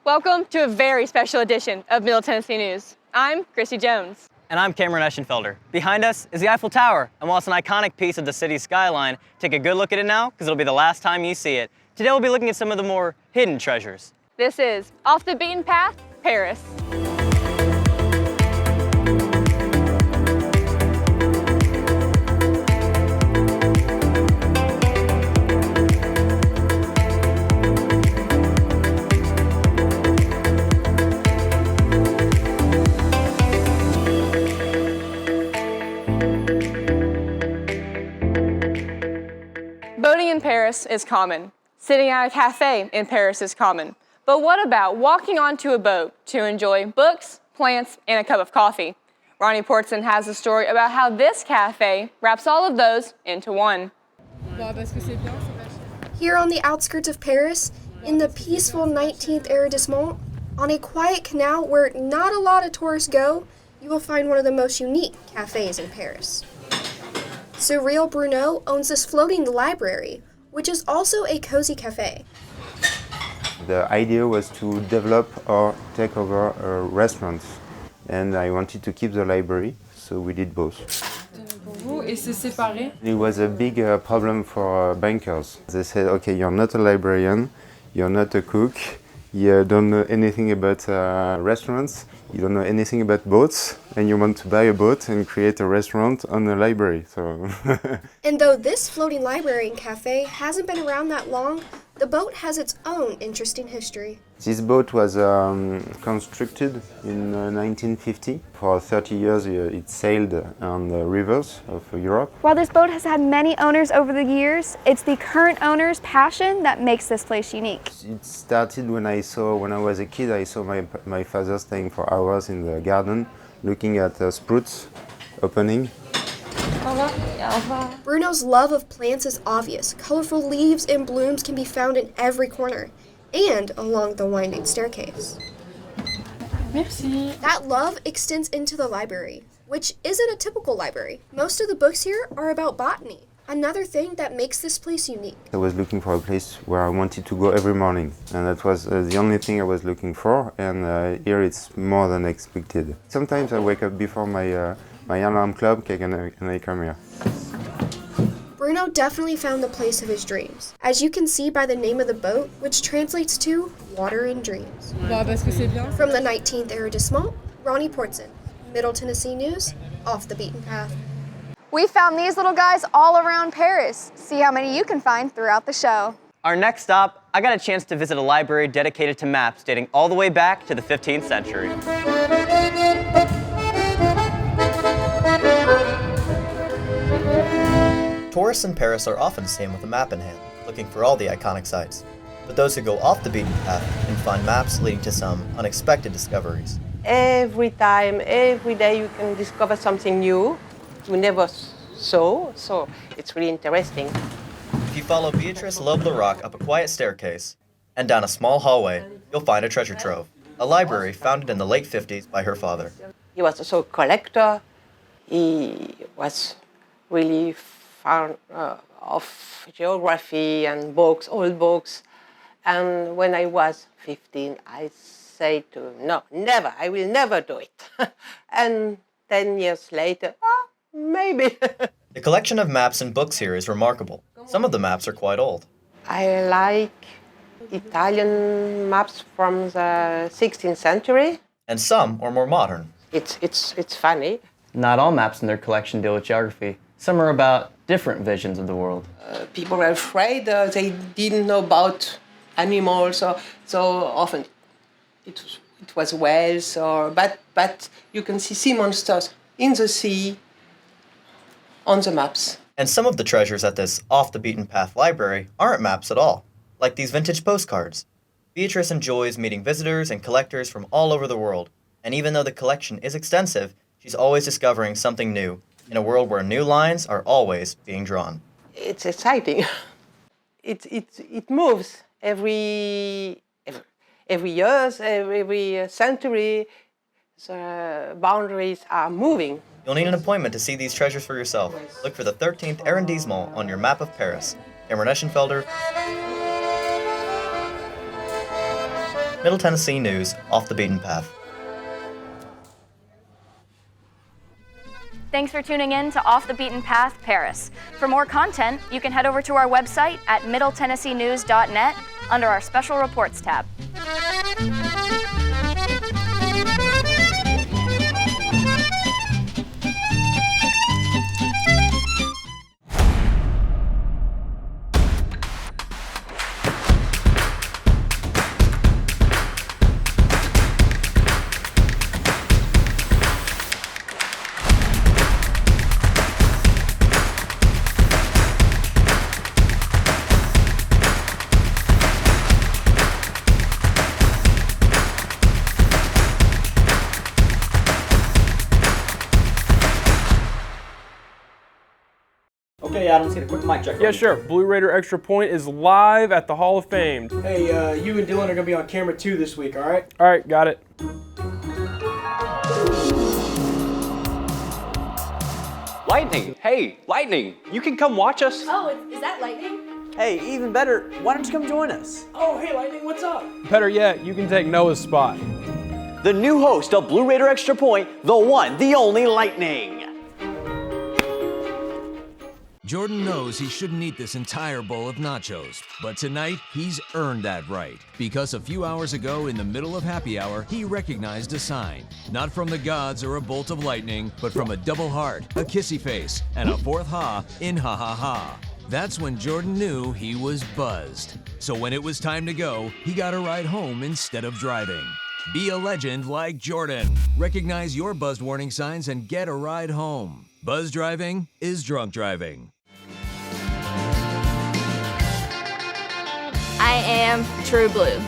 Welcome to a very special edition of Middle Tennessee News. I'm Chrissy Jones. And I'm Cameron Eschenfelder. Behind us is the Eiffel Tower, and while it's an iconic piece of the city's skyline, take a good look at it now, because it'll be the last time you see it. Today we'll be looking at some of the more hidden treasures. This is Off the Beaten Path, Paris. Boating in Paris is common. Sitting at a cafe in Paris is common. But what about walking onto a boat to enjoy books, plants, and a cup of coffee? Ronnie Portson has a story about how this cafe wraps all of those into one. Here on the outskirts of Paris, in the peaceful 19th arrondissement, on a quiet canal where not a lot of tourists go, you will find one of the most unique cafes in Paris. Cyril Bruno owns this floating library, which is also a cozy cafe. The idea was to develop or take over a restaurant, and I wanted to keep the library, so we did both. It was a big problem for bankers. They said, okay, you're not a librarian, you're not a cook, you don't know anything about restaurants, you don't know anything about boats, and you want to buy a boat and create a restaurant on a library. So. And though this floating library and cafe hasn't been around that long, the boat has its own interesting history. This boat was constructed in 1950. For 30 years it sailed on the rivers of Europe. While this boat has had many owners over the years, it's the current owner's passion that makes this place unique. It started when I was a kid, I saw my father staying for hours in the garden, looking at sprouts opening. Bruno's love of plants is obvious. Colorful leaves and blooms can be found in every corner and along the winding staircase. Merci. That love extends into the library, which isn't a typical library. Most of the books here are about botany, another thing that makes this place unique. I was looking for a place where I wanted to go every morning, and that was the only thing I was looking for, and here it's more than expected. Sometimes I wake up before my alarm clock and I come here. Bruno definitely found the place of his dreams, as you can see by the name of the boat, which translates to Water and Dreams. From the 19th arrondissement, Ronnie Portson, Middle Tennessee News, Off the Beaten Path. We found these little guys all around Paris. See how many you can find throughout the show. Our next stop, I got a chance to visit a library dedicated to maps dating all the way back to the 15th century. Tourists in Paris are often seen with a map in hand, looking for all the iconic sites. But those who go off the beaten path can find maps leading to some unexpected discoveries. Every time, every day you can discover something new you never saw, so it's really interesting. If you follow Beatrice Loeb-Larac up a quiet staircase and down a small hallway, you'll find a treasure trove, a library founded in the late 50s by her father. He was also a collector. He was really fond of geography and books, old books. And when I was 15, I said to him, no, never, I will never do it. And 10 years later, maybe. The collection of maps and books here is remarkable. Some of the maps are quite old. I like Italian maps from the 16th century. And some are more modern. It's funny. Not all maps in their collection deal with geography. Some are about different visions of the world. People were afraid they didn't know about animals, so often it was whales, but you can see sea monsters in the sea on the maps. And some of the treasures at this off-the-beaten-path library aren't maps at all, like these vintage postcards. Beatrice enjoys meeting visitors and collectors from all over the world, and even though the collection is extensive, she's always discovering something new, in a world where new lines are always being drawn. It's exciting. It moves every year, every century. The boundaries are moving. You'll need an appointment to see these treasures for yourself. Look for the 13th arrondissement on your map of Paris. Cameron Eschenfelder. Middle Tennessee News, Off the Beaten Path. Thanks for tuning in to Off the Beaten Path Paris. For more content, you can head over to our website at middletennesseenews.net under our Special Reports tab. Okay, Adam, let's get a quick mic check. Yeah, sure. Blue Raider Extra Point is live at the Hall of Fame. Hey, you and Dylan are gonna be on camera too this week, all right? All right, got it. Lightning! Hey, Lightning! You can come watch us. Oh, is that lightning? Hey, even better, why don't you come join us? Oh, hey, Lightning, what's up? Better yet, you can take Noah's spot. The new host of Blue Raider Extra Point, the one, the only Lightning. Jordan knows he shouldn't eat this entire bowl of nachos, but tonight he's earned that right because a few hours ago in the middle of happy hour, he recognized a sign, not from the gods or a bolt of lightning, but from a double heart, a kissy face, and a fourth ha in ha ha ha. That's when Jordan knew he was buzzed. So when it was time to go, he got a ride home instead of driving. Be a legend like Jordan. Recognize your buzzed warning signs and get a ride home. Buzz driving is drunk driving. I am True Blue.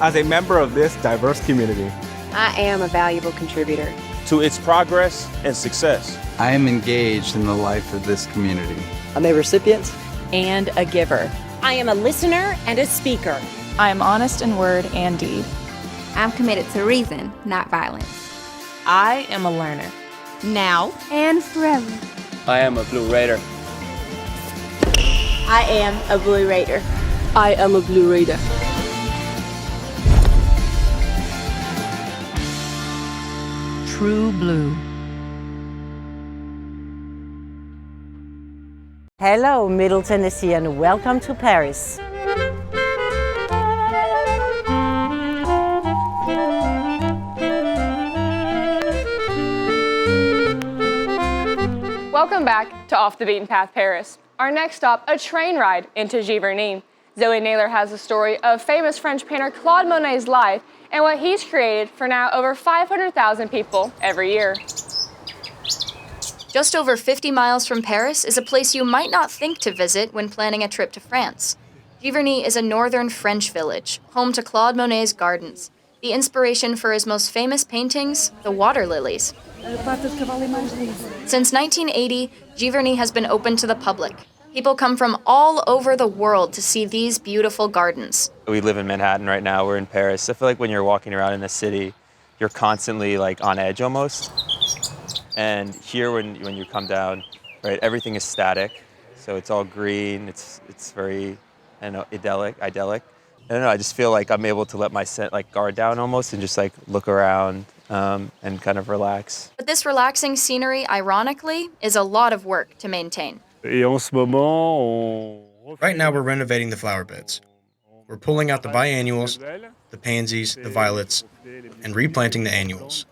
As a member of this diverse community, I am a valuable contributor to its progress and success, I am engaged in the life of this community. I'm a recipient and a giver. I am a listener and a speaker. I am honest in word and deed. I'm committed to reason, not violence. I am a learner. Now and forever. I am a Blue Raider. I am a Blue Raider. I am a Blue Raider. True Blue. Hello, Middle Tennessee, and welcome to Paris. Welcome back to Off the Beaten Path Paris. Our next stop, a train ride into Giverny. Zoe Naylor has the story of famous French painter Claude Monet's life and what he's created for now over 500,000 people every year. Just over 50 miles from Paris is a place you might not think to visit when planning a trip to France. Giverny is a northern French village, home to Claude Monet's gardens, the inspiration for his most famous paintings, the water lilies. Since 1980, Giverny has been open to the public. People come from all over the world to see these beautiful gardens. We live in Manhattan right now, we're in Paris. I feel like when you're walking around in the city, you're constantly like on edge almost. And here when you come down, right, everything is static. So it's all green, it's very, I don't know, idyllic. I don't know, I just feel like I'm able to let my guard down almost and just like look around and kind of relax. But this relaxing scenery, ironically, is a lot of work to maintain. Right now we're renovating the flower beds. We're pulling out the biannuals, the pansies, the violets, and replanting the annuals.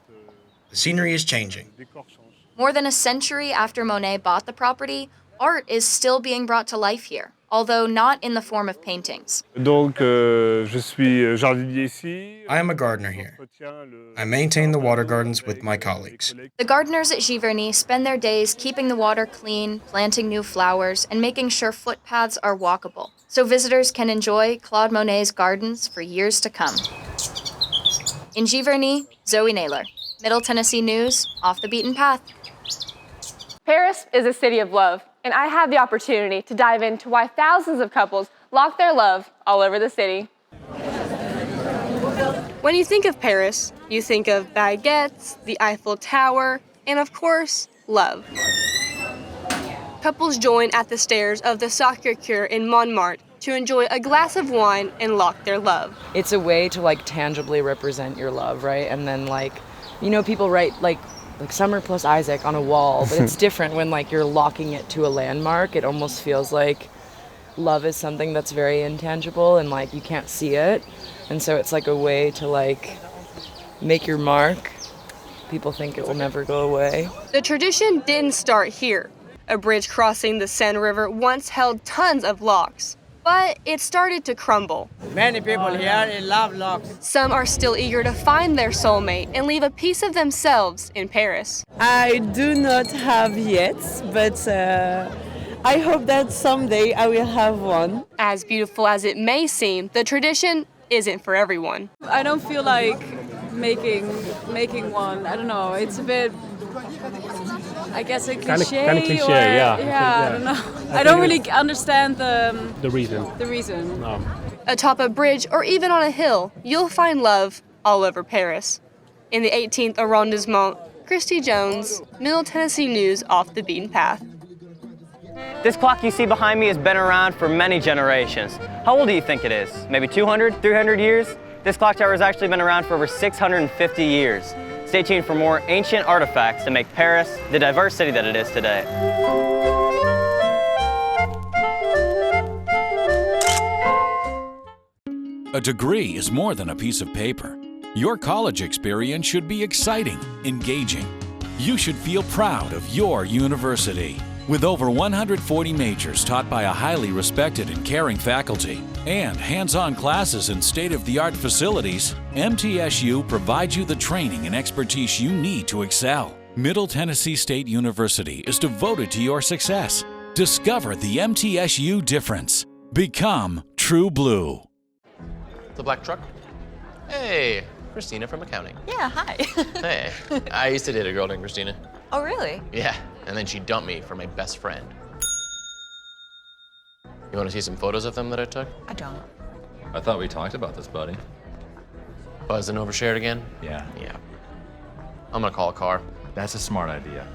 The scenery is changing. More than a century after Monet bought the property, art is still being brought to life here, although not in the form of paintings. I am a gardener here. I maintain the water gardens with my colleagues. The gardeners at Giverny spend their days keeping the water clean, planting new flowers, and making sure footpaths are walkable, so visitors can enjoy Claude Monet's gardens for years to come. In Giverny, Zoe Naylor, Middle Tennessee News, Off the Beaten Path. Paris is a city of love, and I had the opportunity to dive into why thousands of couples lock their love all over the city. When you think of Paris, you think of baguettes, the Eiffel Tower, and of course, love. Couples join at the stairs of the Sacré-Cœur in Montmartre to enjoy a glass of wine and lock their love. It's a way to like tangibly represent your love, right? And then like, you know, people write like Summer plus Isaac on a wall, but it's different when like you're locking it to a landmark. It almost feels like love is something that's very intangible and like you can't see it. And so it's like a way to like make your mark. People think it will never go away. The tradition didn't start here. A bridge crossing the Seine River once held tons of locks, but it started to crumble. Many people here love locks. Some are still eager to find their soulmate and leave a piece of themselves in Paris. I do not have yet, but I hope that someday I will have one. As beautiful as it may seem, the tradition isn't for everyone. I don't feel like making one. I don't know. It's a bit, I guess, a cliche. Kind of cliche, or, yeah. I don't know. I don't really understand the reason. The reason. No. Atop a bridge or even on a hill, you'll find love all over Paris. In the 18th arrondissement, Christy Jones, Middle Tennessee News Off the Beaten Path. This clock you see behind me has been around for many generations. How old do you think it is? Maybe 200, 300 years? This clock tower has actually been around for over 650 years. Stay tuned for more ancient artifacts to make Paris the diverse city that it is today. A degree is more than a piece of paper. Your college experience should be exciting, engaging. You should feel proud of your university. With over 140 majors taught by a highly respected and caring faculty and hands-on classes and state-of-the-art facilities, MTSU provides you the training and expertise you need to excel. Middle Tennessee State University is devoted to your success. Discover the MTSU difference. Become True Blue. The black truck? Hey, Christina from accounting. Yeah, hi. Hey, I used to date a girl named Christina. Oh, really? Yeah, and then she dumped me for my best friend. You want to see some photos of them that I took? I don't. I thought we talked about this, buddy. Buzzed and overshared again? Yeah. Yeah. I'm gonna call a car. That's a smart idea.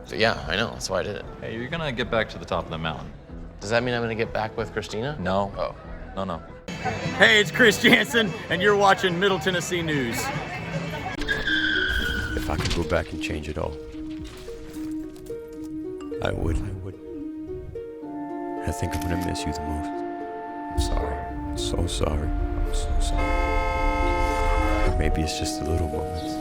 So yeah, I know, that's why I did it. Hey, you're gonna get back to the top of the mountain. Does that mean I'm gonna get back with Christina? No. Oh. No. Hey, it's Chris Jansen, and you're watching Middle Tennessee News. If I could go back and change it all, I would. I think I'm gonna miss you the most. I'm sorry. I'm so sorry. I'm so sorry. Maybe it's just the little moments.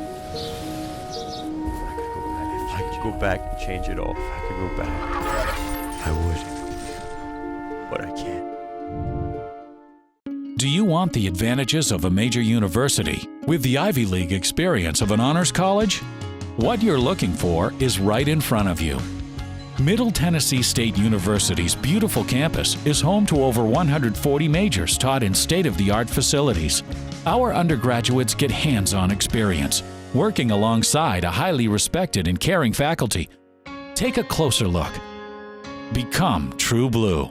If I could go back and change it all, if I could go back, I would. But I can't. Do you want the advantages of a major university with the Ivy League experience of an honors college? What you're looking for is right in front of you. Middle Tennessee State University's beautiful campus is home to over 140 majors taught in state-of-the-art facilities. Our undergraduates get hands-on experience, working alongside a highly respected and caring faculty. Take a closer look. Become True Blue.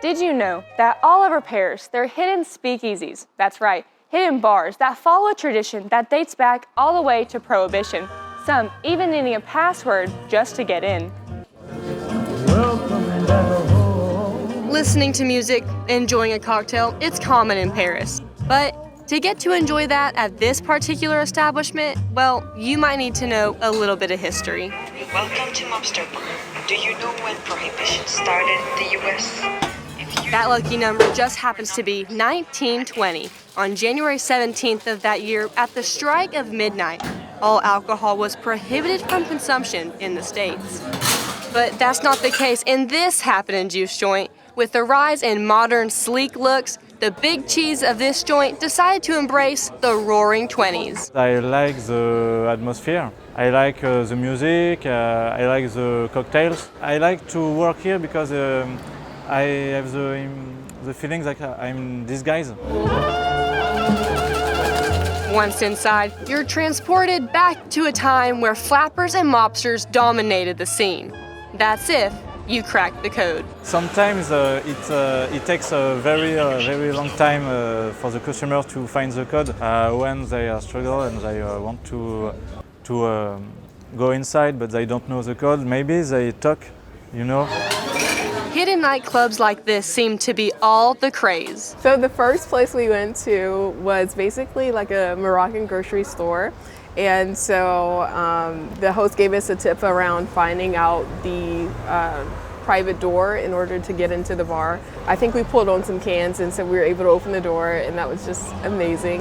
Did you know that all over Paris there are hidden speakeasies, that's right, hidden bars that follow a tradition that dates back all the way to Prohibition, some even needing a password just to get in. Listening to music, enjoying a cocktail, it's common in Paris. But to get to enjoy that at this particular establishment, well, you might need to know a little bit of history. Welcome to Mobster Bar. Do you know when Prohibition started in the U.S.? That lucky number just happens to be 1920. On January 17th of that year, at the strike of midnight, all alcohol was prohibited from consumption in the States. But that's not the case in this happening juice joint. With the rise in modern, sleek looks, the big cheese of this joint decided to embrace the Roaring '20s. I like the atmosphere. I like the music. I like the cocktails. I like to work here because I have the feeling that I'm this guy. Once inside, you're transported back to a time where flappers and mobsters dominated the scene. That's if you crack the code. Sometimes it takes a very long time for the customer to find the code when they are struggle and they want to go inside, but they don't know the code. Maybe they talk, you know. Hidden nightclubs like this seem to be all the craze. So the first place we went to was basically like a Moroccan grocery store. And so the host gave us a tip around finding out the private door in order to get into the bar. I think we pulled on some cans and so we were able to open the door, and that was just amazing.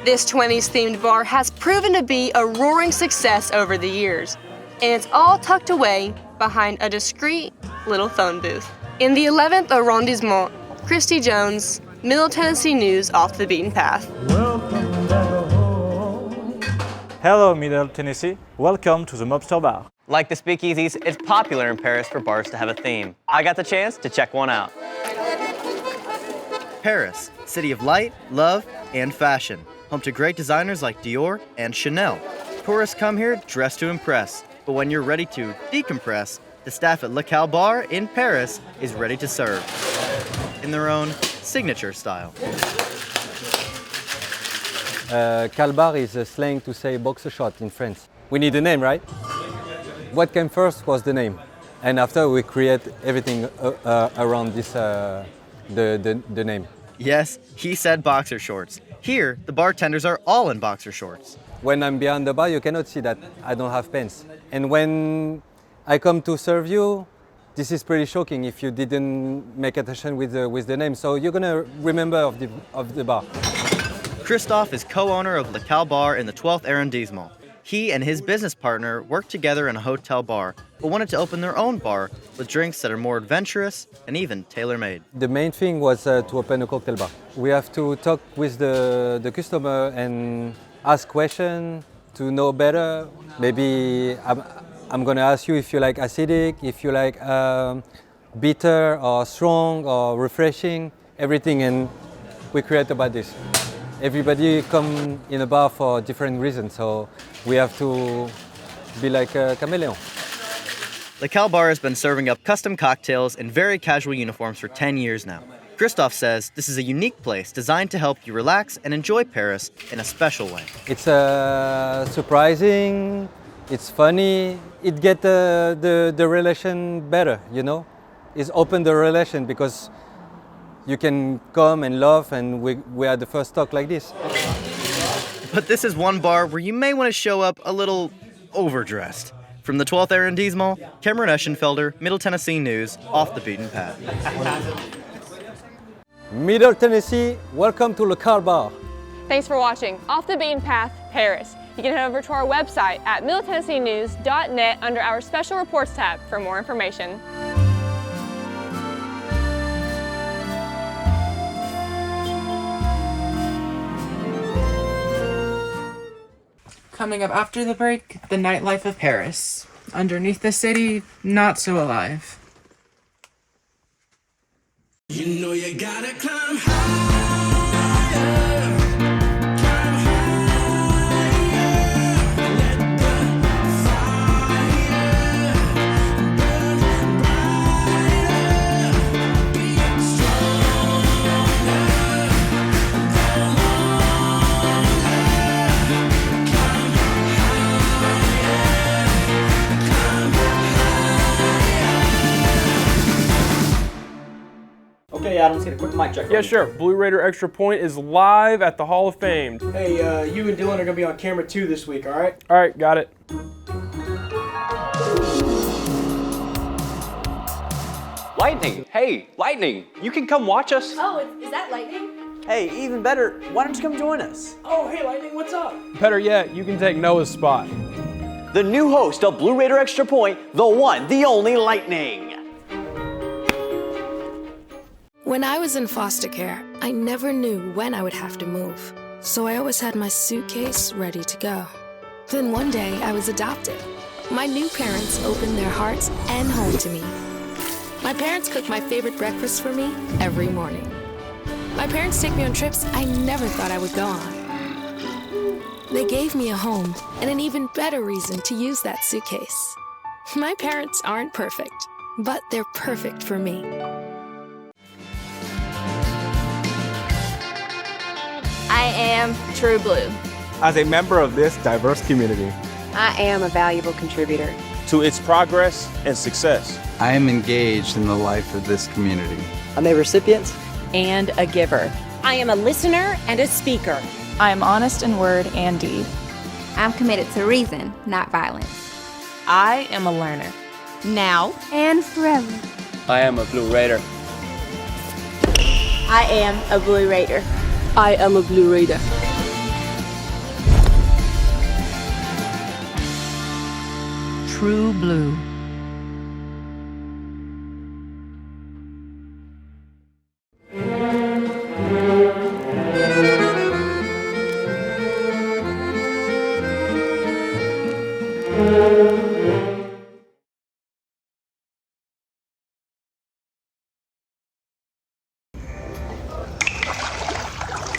This 20s themed bar has proven to be a roaring success over the years, and it's all tucked away behind a discreet little phone booth. In the 11th arrondissement, Christy Jones, Middle Tennessee News, Off the Beaten Path. Hello, Middle Tennessee. Welcome to the Mobster Bar. Like the speakeasies, it's popular in Paris for bars to have a theme. I got the chance to check one out. Paris, city of light, love, and fashion. Home to great designers like Dior and Chanel. Tourists come here dressed to impress. But when you're ready to decompress, the staff at Le Cal Bar in Paris is ready to serve in their own signature style. Calbar is a slang to say boxer shot in France. We need a name, right? What came first was the name. And after we create everything around this, the name. Yes, he said boxer shorts. Here, the bartenders are all in boxer shorts. When I'm behind the bar, you cannot see that I don't have pants. And when I come to serve you, this is pretty shocking if you didn't make attention with the name. So you're gonna remember of the bar. Christophe is co-owner of Le Cal Bar in the 12th arrondissement. He and his business partner worked together in a hotel bar, but wanted to open their own bar with drinks that are more adventurous and even tailor-made. The main thing was to open a cocktail bar. We have to talk with the customer and ask questions to know better. Maybe I'm gonna ask you if you like acidic, if you like bitter or strong or refreshing, everything, and we create about this. Everybody come in a bar for different reasons, so we have to be like a chameleon. Le Cal Bar has been serving up custom cocktails in very casual uniforms for 10 years now. Christophe says this is a unique place designed to help you relax and enjoy Paris in a special way. It's surprising, it's funny, it gets the relation better, you know? It's open the relation because you can come and laugh, and we had the first talk like this. But this is one bar where you may want to show up a little overdressed. From the 12th arrondissement, Cameron Eschenfelder, Middle Tennessee News, Off the Beaten Path. Middle Tennessee, welcome to Le Cal Bar. Thanks for watching Off the Beaten Path, Paris. You can head over to our website at middletennesseenews.net under our Special Reports tab for more information. Coming up after the break, the nightlife of Paris. Underneath the city, not so alive. You know you gotta climb Okay, Adam, let's get a quick mic check. Yeah, sure. Blue Raider Extra Point is live at the Hall of Fame. Hey, you and Dylan are gonna be on camera too this week, all right? All right, got it. Lightning! Hey, Lightning! You can come watch us. Oh, is that lightning? Hey, even better, why don't you come join us? Oh, hey, Lightning, what's up? Better yet, you can take Noah's spot. The new host of Blue Raider Extra Point, the one, the only Lightning. When I was in foster care, I never knew when I would have to move. So I always had my suitcase ready to go. Then one day, I was adopted. My new parents opened their hearts and home to me. My parents cook my favorite breakfast for me every morning. My parents take me on trips I never thought I would go on. They gave me a home and an even better reason to use that suitcase. My parents aren't perfect, but they're perfect for me. I am True Blue. As a member of this diverse community, I am a valuable contributor to its progress and success. I am engaged in the life of this community. I'm a recipient and a giver. I am a listener and a speaker. I am honest in word and deed. I'm committed to reason, not violence. I am a learner. Now and forever. I am a Blue Raider. I am a Blue Raider. I am a Blue Raider. True Blue.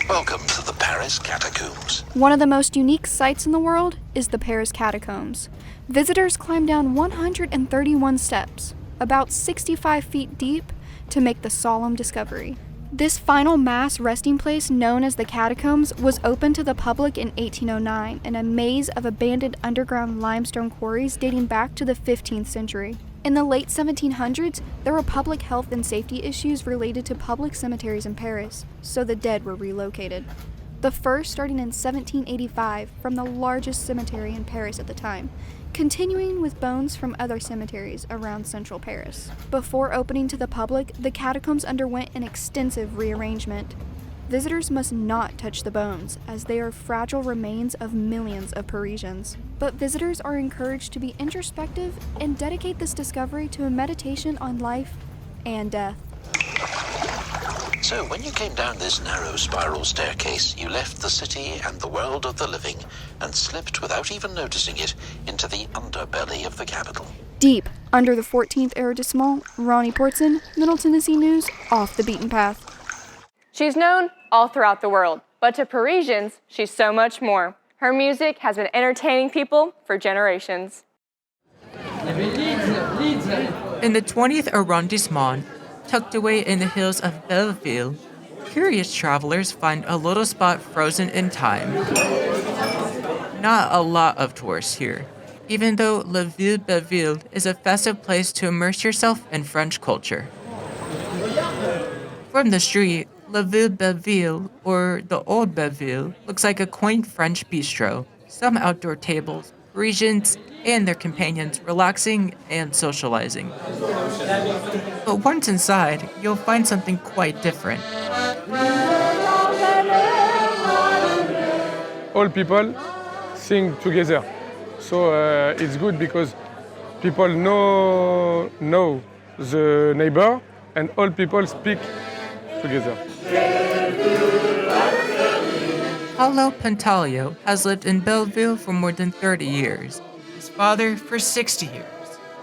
Welcome to the Paris Catacombs. One of the most unique sights in the world is the Paris Catacombs. Visitors climb down 131 steps, about 65 feet deep, to make the solemn discovery. This final mass resting place, known as the Catacombs, was opened to the public in 1809 in a maze of abandoned underground limestone quarries dating back to the 15th century. In the late 1700s, there were public health and safety issues related to public cemeteries in Paris, so the dead were relocated. The first starting in 1785 from the largest cemetery in Paris at the time, continuing with bones from other cemeteries around central Paris. Before opening to the public, the catacombs underwent an extensive rearrangement. Visitors must not touch the bones, as they are fragile remains of millions of Parisians. But visitors are encouraged to be introspective and dedicate this discovery to a meditation on life and death. So, when you came down this narrow spiral staircase, you left the city and the world of the living and slipped, without even noticing it, into the underbelly of the capital. Deep under the 14th arrondissement, Ronnie Portson, Middle Tennessee News, off the beaten path. She's known all throughout the world, but to Parisians, she's so much more. Her music has been entertaining people for generations. In the 20th arrondissement, tucked away in the hills of Belleville, curious travelers find a little spot frozen in time. Not a lot of tourists here, even though La Ville Belleville is a festive place to immerse yourself in French culture. From the street, La Ville Belleville, or the Old Belleville, looks like a quaint French bistro, some outdoor tables, Parisians and their companions relaxing and socializing. But once inside, you'll find something quite different. All people sing together, so it's good because people know the neighbor and all people speak together. Paulo Pantaleo has lived in Belleville for more than 30 years, his father for 60 years.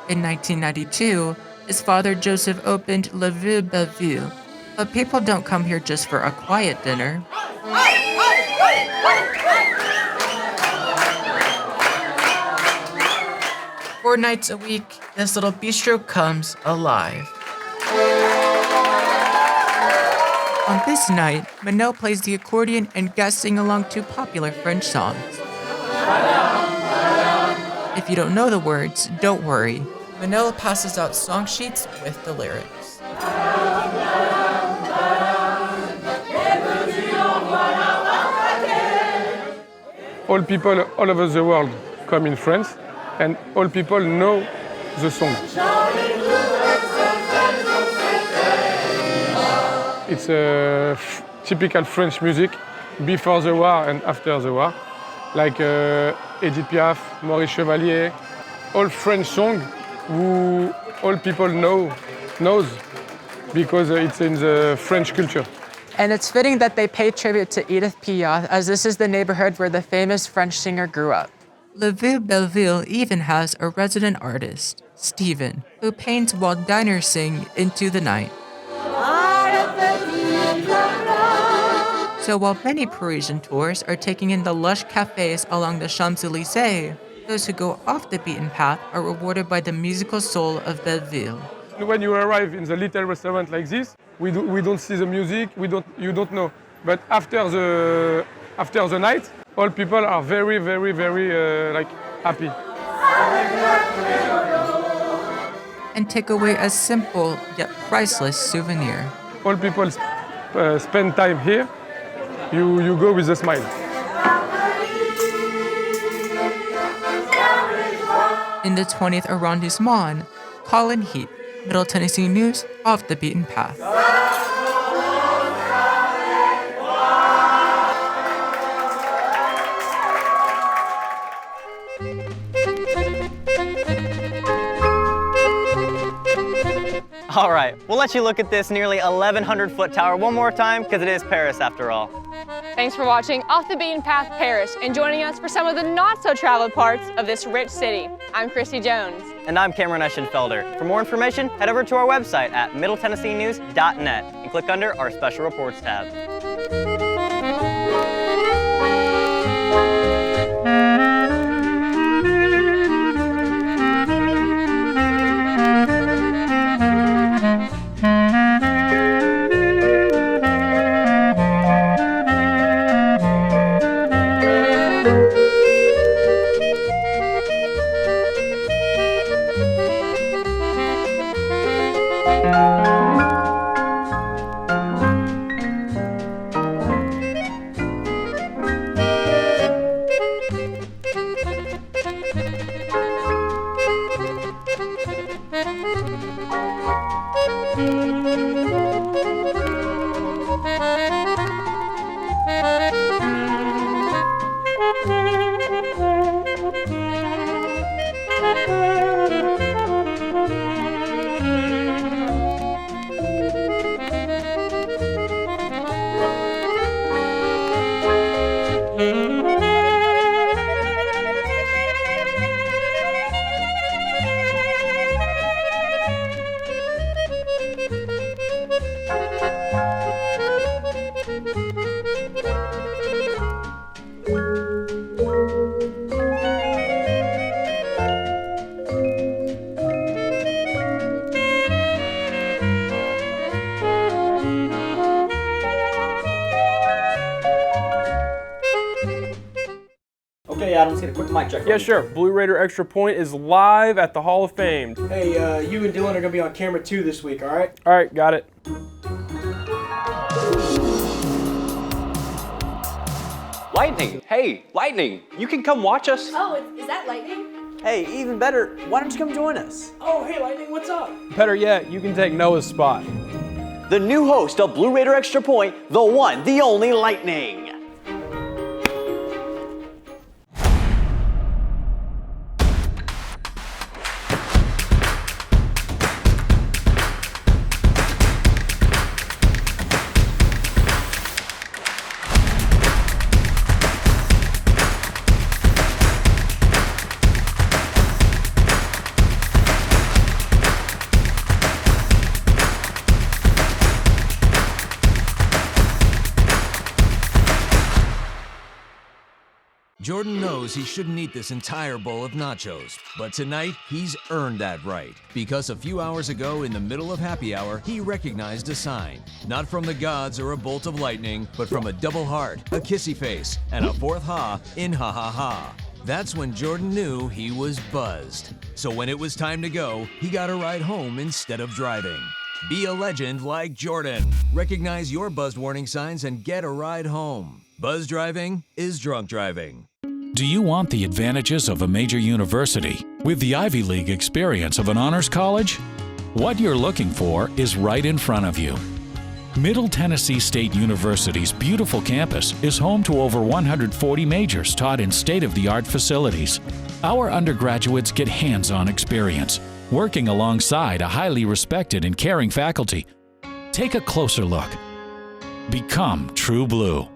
In 1992, his father Joseph opened La Ville Belleville, but people don't come here just for a quiet dinner. 4 nights a week, this little bistro comes alive. On this night, Manel plays the accordion and guests sing along to popular French songs. If you don't know the words, don't worry. Manel passes out song sheets with the lyrics. All people all over the world come in France, and all people know the song. It's a typical French music before the war and after the war, like Edith Piaf, Maurice Chevalier, all French songs who all people knows because it's in the French culture. And it's fitting that they pay tribute to Edith Piaf, as this is the neighborhood where the famous French singer grew up. La Ville Belleville even has a resident artist, Steven, who paints while diners sing Into the Night. So while many Parisian tourists are taking in the lush cafes along the Champs-Élysées, those who go off the beaten path are rewarded by the musical soul of Belleville. When you arrive in the little restaurant like this, we don't see the music, you don't know. But after the night, all people are very, very, very like happy. And take away a simple yet priceless souvenir. All people spend time here. You go with a smile. In the 20th arrondissement, Colin Heath, Middle Tennessee News, Off the Beaten Path. All right, we'll let you look at this nearly 1,100-foot tower one more time because it is Paris after all. Thanks for watching Off the Beaten Path Paris and joining us for some of the not-so-traveled parts of this rich city. I'm Christy Jones. And I'm Cameron Eschenfelder. For more information, head over to our website at middletennesseenews.net and click under our Special Reports tab. Okay, Adam, let's get a quick mic check. Yeah, sure. Blue Raider Extra Point is live at the Hall of Fame. Hey, you and Dylan are gonna be on camera too this week, all right? All right, got it. Lightning! Hey, Lightning! You can come watch us. Oh, is that Lightning? Hey, even better, why don't you come join us? Oh, hey, Lightning, what's up? Better yet, you can take Noah's spot. The new host of Blue Raider Extra Point, the one, the only Lightning. Jordan knows he shouldn't eat this entire bowl of nachos, but tonight he's earned that right. Because a few hours ago in the middle of happy hour, he recognized a sign. Not from the gods or a bolt of lightning, but from a double heart, a kissy face, and a fourth ha in ha ha ha. That's when Jordan knew he was buzzed. So when it was time to go, he got a ride home instead of driving. Be a legend like Jordan. Recognize your buzzed warning signs and get a ride home. Buzz driving is drunk driving. Do you want the advantages of a major university with the Ivy League experience of an honors college? What you're looking for is right in front of you. Middle Tennessee State University's beautiful campus is home to over 140 majors taught in state-of-the-art facilities. Our undergraduates get hands-on experience, working alongside a highly respected and caring faculty. Take a closer look. Become True Blue.